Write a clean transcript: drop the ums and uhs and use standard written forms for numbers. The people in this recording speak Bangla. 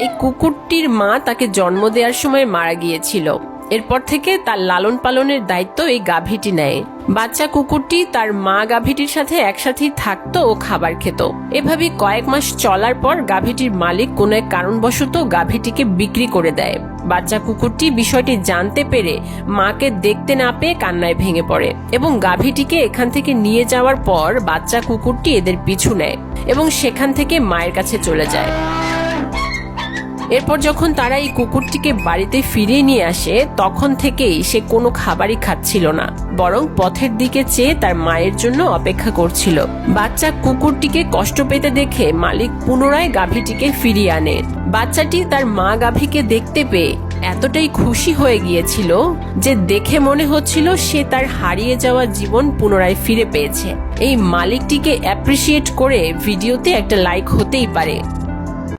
এই কুকুরটির মা তাকে জন্ম দেওয়ার সময় মারা গিয়েছিল। এরপর থেকে তার লালন পালনের দায়িত্ব এই গাভীটি নেয়। বাচ্চা কুকুরটি তার মা গাভীটির সাথে একসাথেই থাকতো ও খাবার খেত। এভাবে কয়েক মাস চলার পর গাভীটির মালিক কোনো এক কারণবশত গাভীটিকে বিক্রি করে দেয়। বাচ্চা কুকুরটি বিষয়টি জানতে পেরে মাকে দেখতে না পেয়ে কান্নায় ভেঙে পড়ে এবং গাভীটিকে এখান থেকে নিয়ে যাওয়ার পর বাচ্চা কুকুরটি এদের পিছু নেয় এবং সেখান থেকে মায়ের কাছে চলে যায়। এরপর যখন তারা এই কুকুরটিকে বাড়িতে ফিরিয়ে নিয়ে আসে, তখন থেকেই সে কোনো খাবারই খাচ্ছিল না, বরং পথের দিকে চেয়ে তার মায়ের জন্য অপেক্ষা করছিল। বাচ্চা কুকুরটিকে কষ্ট পেতে দেখে মালিক পুনরায় গাভীটিকে ফিরিয়ে আনে। বাচ্চাটি তার মা গাভীকে দেখতে পেয়ে এতটাই খুশি হয়ে গিয়েছিল যে দেখে মনে হচ্ছিল সে তার হারিয়ে যাওয়া জীবন পুনরায় ফিরে পেয়েছে। এই মালিকটিকে অ্যাপ্রিসিয়েট করে ভিডিওতে একটা লাইক হতেই পারে।